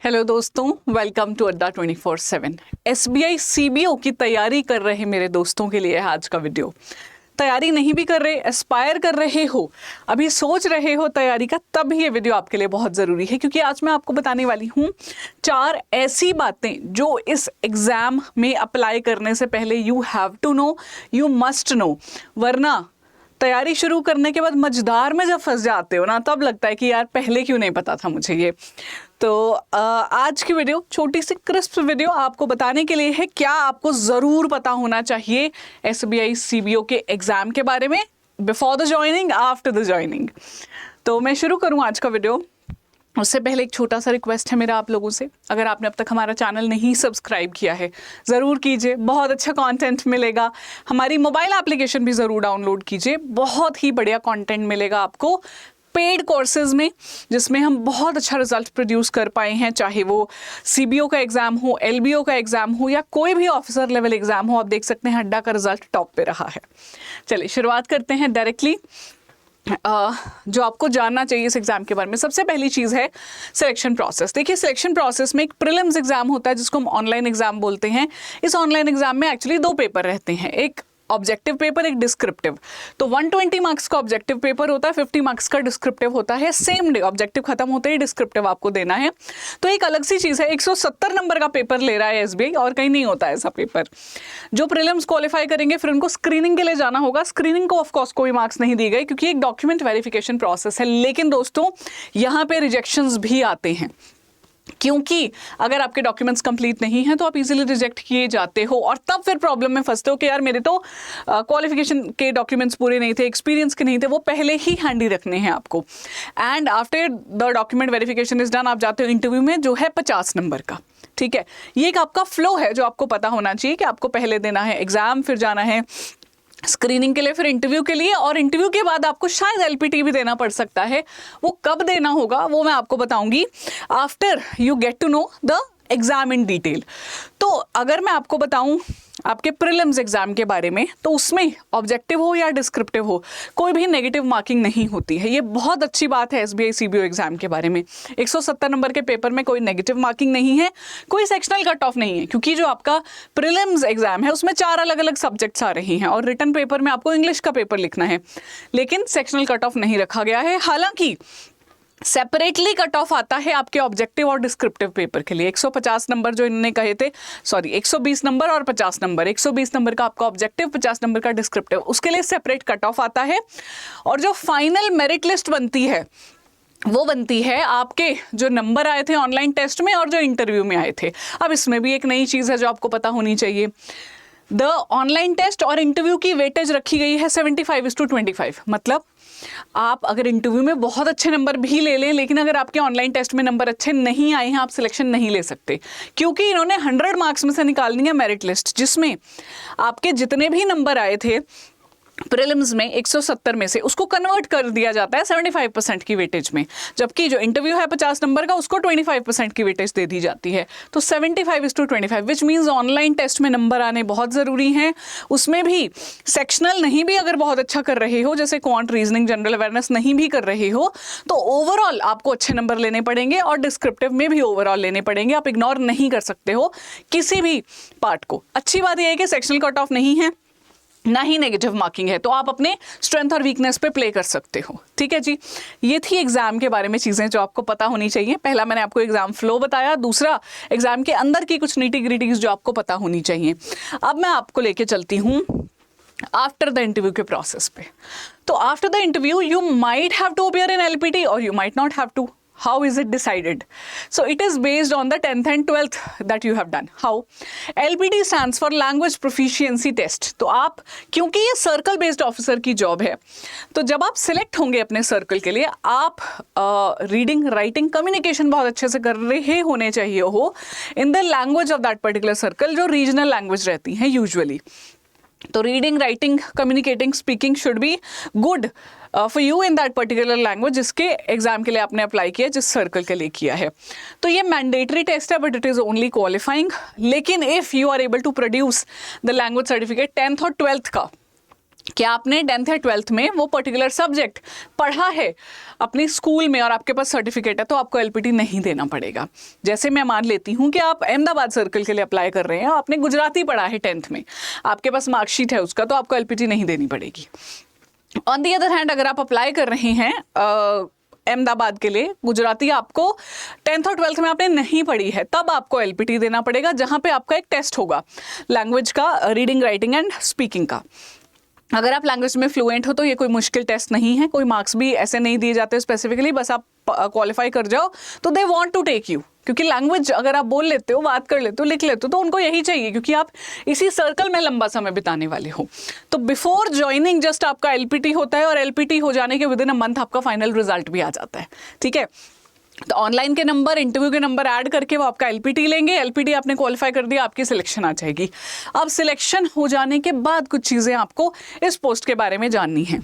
Hello दोस्तों, welcome to अड्डा 24/7। SBI CBO की तैयारी कर रहे मेरे दोस्तों के लिए आज का वीडियो। तैयारी नहीं भी कर रहे, एस्पायर कर रहे हो, अभी सोच रहे हो तैयारी का, तब ये वीडियो आपके लिए बहुत ज़रूरी है, क्योंकि आज मैं आपको बताने वाली हूँ 4 ऐसी बातें जो इस एग्ज़ाम में अप्लाई करने से पहले you have to know, you must know. वरना तैयारी शुरू करने के बाद मझधार में जब फंस जाते हो ना, तब लगता है कि यार पहले क्यों नहीं पता था मुझे ये। तो आज की वीडियो छोटी सी क्रिस्प वीडियो आपको बताने के लिए है क्या आपको ज़रूर पता होना चाहिए एसबीआई सीबीओ के एग्ज़ाम के बारे में, before the joining, after the joining. तो मैं शुरू करूँ आज का वीडियो। उससे पहले एक छोटा सा रिक्वेस्ट है मेरा आप लोगों से, अगर आपने अब तक हमारा चैनल नहीं सब्सक्राइब किया है ज़रूर कीजिए, बहुत अच्छा कंटेंट मिलेगा। हमारी मोबाइल एप्लीकेशन भी ज़रूर डाउनलोड कीजिए, बहुत ही बढ़िया कंटेंट मिलेगा आपको पेड कोर्सेज में, जिसमें हम बहुत अच्छा रिजल्ट प्रोड्यूस कर पाए हैं, चाहे वो सीबीओ का एग्ज़ाम हो, एलबीओ का एग्ज़ाम हो या कोई भी ऑफिसर लेवल एग्ज़ाम हो। आप देख सकते हैं अड्डा का रिजल्ट टॉप पे रहा है। चलिए शुरुआत करते हैं डायरेक्टली। जो आपको जानना चाहिए इस एग्ज़ाम के बारे में, सबसे पहली चीज़ है सिलेक्शन प्रोसेस। देखिए, सिलेक्शन प्रोसेस में एक प्रीलिम्स एग्ज़ाम होता है जिसको हम ऑनलाइन एग्ज़ाम बोलते हैं। इस ऑनलाइन एग्ज़ाम में एक्चुअली 2 पेपर रहते हैं, एक ऑब्जेक्टिव पेपर, एक डिस्क्रिप्टिव। तो 120 मार्क्स का ऑब्जेक्टिव पेपर होता है, 50 मार्क्स का डिस्क्रिप्टिव होता है। सेम डे ऑब्जेक्टिव खत्म होते ही डिस्क्रिप्टिव आपको देना है। तो एक अलग सी चीज़ है, 170 नंबर का पेपर ले रहा है एसबीआई, और कहीं नहीं होता ऐसा पेपर। जो प्रीलिम्स क्वालिफाई करेंगे फिर उनको स्क्रीनिंग के लिए जाना होगा। स्क्रीनिंग को ऑफकोर्स कोई मार्क्स नहीं दी गई क्योंकि एक डॉक्यूमेंट वेरिफिकेशन प्रोसेस है। लेकिन दोस्तों, यहाँ पे रिजेक्शंस भी आते हैं, क्योंकि अगर आपके डॉक्यूमेंट्स कंप्लीट नहीं हैं तो आप इजीली रिजेक्ट किए जाते हो, और तब फिर प्रॉब्लम में फंसते हो कि यार मेरे तो क्वालिफिकेशन के डॉक्यूमेंट्स पूरे नहीं थे, एक्सपीरियंस के नहीं थे, वो पहले ही हैंडी रखने हैं आपको। And after the document verification is done, आप जाते हो इंटरव्यू में जो है 50 नंबर का। ठीक है, ये एक आपका फ्लो है जो आपको पता होना चाहिए कि आपको पहले देना है एग्जाम, फिर जाना है स्क्रीनिंग के लिए, फिर इंटरव्यू के लिए, और इंटरव्यू के बाद आपको शायद एलपीटी भी देना पड़ सकता है। वो कब देना होगा वो मैं आपको बताऊंगी after you get to know the exam in detail. तो अगर मैं आपको बताऊं आपके प्रीलिम्स एग्जाम के बारे में, तो उसमें ऑब्जेक्टिव हो या डिस्क्रिप्टिव हो, कोई भी नेगेटिव मार्किंग नहीं होती है। ये बहुत अच्छी बात है एसबीआई सीबीओ एग्जाम के बारे में। 170 नंबर के पेपर में कोई नेगेटिव मार्किंग नहीं है, कोई सेक्शनल कट ऑफ नहीं है, क्योंकि जो आपका प्रीलिम्स एग्जाम है उसमें 4 अलग अलग सब्जेक्ट्स आ रही हैं, और रिटन पेपर में आपको इंग्लिश का पेपर लिखना है, लेकिन सेक्शनल कट ऑफ नहीं रखा गया है। हालांकि सेपरेटली कट ऑफ आता है आपके ऑब्जेक्टिव और डिस्क्रिप्टिव पेपर के लिए। 150 नंबर जो इन्होंने कहे थे, सॉरी 120 नंबर और 50 नंबर, 120 नंबर का आपका ऑब्जेक्टिव, 50 नंबर का डिस्क्रिप्टिव, उसके लिए सेपरेट कट ऑफ आता है। और जो फाइनल मेरिट लिस्ट बनती है वो बनती है आपके जो नंबर आए थे ऑनलाइन टेस्ट में और जो इंटरव्यू में आए थे। अब इसमें भी एक नई चीज़ है जो आपको पता होनी चाहिए। द ऑनलाइन टेस्ट और इंटरव्यू की वेटेज रखी गई है 75:25। मतलब आप अगर इंटरव्यू में बहुत अच्छे नंबर भी ले लें, लेकिन अगर आपके ऑनलाइन टेस्ट में नंबर अच्छे नहीं आए हैं, आप सिलेक्शन नहीं ले सकते, क्योंकि इन्होंने 100 मार्क्स में से निकालनी है मेरिट लिस्ट, जिसमें आपके जितने भी नंबर आए थे प्रीलिम्स में 170 में से उसको कन्वर्ट कर दिया जाता है 75% की वेटेज में, जबकि जो इंटरव्यू है 50 नंबर का उसको 25% की वेटेज दे दी जाती है। तो 75:25, विच मीन्स ऑनलाइन टेस्ट में नंबर आने बहुत ज़रूरी हैं। उसमें भी सेक्शनल नहीं भी अगर बहुत अच्छा कर रहे हो, जैसे क्वांट, रीजनिंग, जनरल अवेयरनेस नहीं भी कर रहे हो, तो ओवरऑल आपको अच्छे नंबर लेने पड़ेंगे, और डिस्क्रिप्टिव में भी ओवरऑल लेने पड़ेंगे। आप इग्नोर नहीं कर सकते हो किसी भी पार्ट को। अच्छी बात यह है कि सेक्शनल कट ऑफ नहीं है, ना ही नेगेटिव मार्किंग है, तो आप अपने स्ट्रेंथ और वीकनेस पे प्ले कर सकते हो। ठीक है जी, ये थी एग्जाम के बारे में चीज़ें जो आपको पता होनी चाहिए। पहला मैंने आपको एग्जाम फ्लो बताया, दूसरा एग्जाम के अंदर की कुछ नीटी ग्रिटीज जो आपको पता होनी चाहिए। अब मैं आपको लेके चलती हूँ आफ्टर द इंटरव्यू के प्रोसेस पे। तो after the interview you might have to appear in LPT और you might not have to. How is it decided? So it is based on the 10th and 12th that you have done. How? LPT stands for Language Proficiency Test. तो आप, क्योंकि ये circle based officer की job है, तो जब आप select होंगे अपने सर्कल के लिए, आप रीडिंग, राइटिंग, कम्युनिकेशन बहुत अच्छे से कर रहे होने चाहिए हो in the language of that particular circle, जो रीजनल लैंग्वेज रहती हैं यूजुअली। तो reading, writing, communicating, speaking should be good for you in that particular language जिसके एग्जाम के लिए आपने अप्लाई किया, जिस सर्कल के लिए किया है। तो ये मैंडेटरी टेस्ट है, but it is only qualifying. लेकिन if you are able to produce the language certificate 10th और 12th का, कि आपने 10th या 12th में वो पर्टिकुलर सब्जेक्ट पढ़ा है अपने स्कूल में और आपके पास सर्टिफिकेट है, तो आपको एलपीटी नहीं देना पड़ेगा। जैसे मैं मान लेती हूँ कि आप अहमदाबाद सर्कल के लिए अप्लाई कर रहे हैं, आपने गुजराती पढ़ा है 10th में, आपके पास मार्कशीट है उसका, तो आपको एलपीटी नहीं देनी पड़ेगी। ऑन दी अदर हैंड, अगर आप अप्लाई कर रहे हैं अहमदाबाद के लिए, गुजराती आपको 10th और 12th में आपने नहीं पढ़ी है, तब आपको एलपीटी देना पड़ेगा, जहाँ पे आपका एक टेस्ट होगा लैंग्वेज का, रीडिंग, राइटिंग एंड स्पीकिंग का। अगर आप लैंग्वेज में फ्लुएंट हो तो ये कोई मुश्किल टेस्ट नहीं है, कोई मार्क्स भी ऐसे नहीं दिए जाते स्पेसिफिकली, बस आप क्वालिफाई कर जाओ तो they want to take you. क्योंकि लैंग्वेज अगर आप बोल लेते हो, बात कर लेते हो, लिख लेते हो, तो उनको यही चाहिए, क्योंकि आप इसी सर्कल में लंबा समय बिताने वाले हो। तो बिफोर ज्वाइनिंग जस्ट आपका एलपीटी होता है, और एलपीटी हो जाने के विद इन अ मंथ आपका फाइनल रिजल्ट भी आ जाता है। ठीक है, तो ऑनलाइन के नंबर, इंटरव्यू के नंबर ऐड करके वो आपका एलपीटी लेंगे। एलपीटी आपने क्वालिफाई कर दिया, आपकी सिलेक्शन आ जाएगी। अब सिलेक्शन हो जाने के बाद कुछ चीज़ें आपको इस पोस्ट के बारे में जाननी है।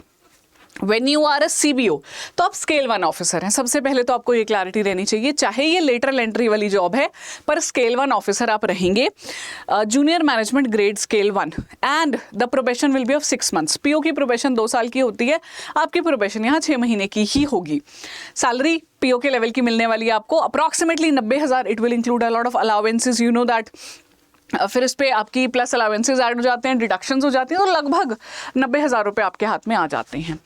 When you are a CBO, तो आप स्केल 1 ऑफिसर हैं। सबसे पहले तो आपको ये क्लैरिटी रहनी चाहिए, चाहे ये लेटरल एंट्री वाली जॉब है, पर स्केल 1 ऑफिसर आप रहेंगे, junior management grade scale 1, and the probation will be of 6 months। PO की प्रोबेशन 2 साल की होती है, आपकी प्रोबेशन यहाँ 6 महीने की ही होगी। सैलरी पीओ के लेवल की मिलने वाली है आपको approximately 90,000। It will include a lot of allowances, you know that. फिर इस पे आपकी प्लस अलाउंसेस ऐड हो जाते हैं, डिडक्शंस हो जाती हैं, तो लगभग 90,000 रुपये आपके हाथ में आ जाते हैं।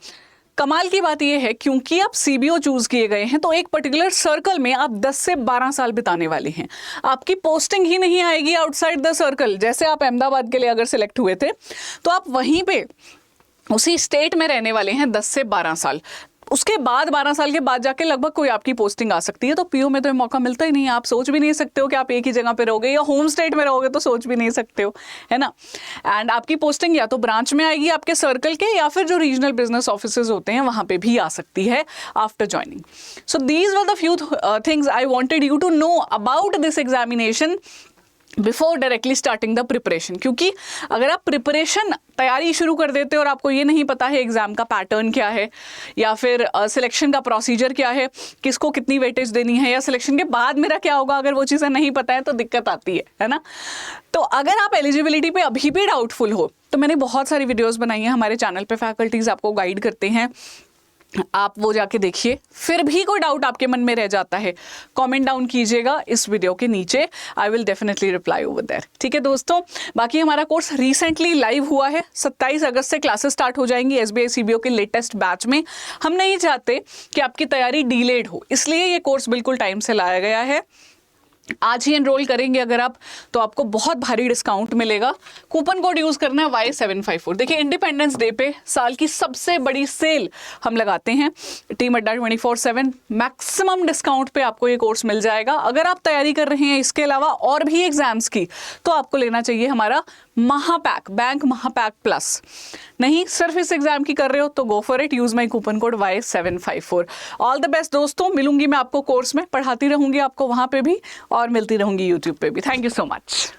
कमाल की बात यह है, क्योंकि आप सीबीओ चूज किए गए हैं, तो एक पर्टिकुलर सर्कल में आप 10 से 12 साल बिताने वाले हैं। आपकी पोस्टिंग ही नहीं आएगी आउटसाइड द सर्कल। जैसे आप अहमदाबाद के लिए अगर सिलेक्ट हुए थे, तो आप वहीं पे उसी स्टेट में रहने वाले हैं 10 से 12 साल। उसके बाद 12 साल के बाद जाके लगभग कोई आपकी पोस्टिंग आ सकती है। तो पीओ में तो ये मौका मिलता ही नहीं है। आप सोच भी नहीं सकते हो कि आप एक ही जगह पे रहोगे, या होम स्टेट में रहोगे तो सोच भी नहीं सकते हो, है ना। एंड आपकी पोस्टिंग या तो ब्रांच में आएगी आपके सर्कल के, या फिर जो रीजनल बिजनेस ऑफिसेज होते हैं वहाँ पे भी आ सकती है after joining. So these were the few things I wanted you to know about this examination before directly starting the preparation. क्योंकि अगर आप प्रिपरेशन तैयारी शुरू कर देते हो और आपको ये नहीं पता है एग्जाम का पैटर्न क्या है, या फिर सिलेक्शन का प्रोसीजर क्या है, किसको कितनी वेटेज देनी है, या सिलेक्शन के बाद मेरा क्या होगा, अगर वो चीज़ें नहीं पता है तो दिक्कत आती है ना। तो अगर आप एलिजिबिलिटी पे अभी भी डाउटफुल हो, तो मैंने बहुत सारी वीडियोज़ बनाई हैं हमारे चैनल पे, फैकल्टीज़ आपको गाइड करते हैं, आप वो जाके देखिए। फिर भी कोई डाउट आपके मन में रह जाता है, कमेंट डाउन कीजिएगा इस वीडियो के नीचे, I will definitely reply over there. ठीक है दोस्तों, बाकी हमारा कोर्स रिसेंटली लाइव हुआ है, 27 अगस्त से क्लासेस स्टार्ट हो जाएंगी एसबीआई सीबीओ के लेटेस्ट बैच में। हम नहीं चाहते कि आपकी तैयारी डिलेड हो, इसलिए ये कोर्स बिल्कुल टाइम से लाया गया है। आज ही एनरोल करेंगे अगर आप, तो आपको बहुत भारी डिस्काउंट मिलेगा। कूपन कोड यूज़ करना है Y754। देखिए, इंडिपेंडेंस डे पे साल की सबसे बड़ी सेल हम लगाते हैं टीम अड्डा 24/7। मैक्सिमम डिस्काउंट पे आपको ये कोर्स मिल जाएगा। अगर आप तैयारी कर रहे हैं इसके अलावा और भी एग्जाम्स की, तो आपको लेना चाहिए हमारा महापैक, बैंक महापैक प्लस। नहीं सिर्फ इस एग्जाम की कर रहे हो तो go for it, use my coupon code Y754। All the best दोस्तों, मिलूंगी मैं आपको कोर्स में, पढ़ाती रहूंगी आपको वहां पे भी, और मिलती रहूंगी यूट्यूब पे भी। Thank you so much.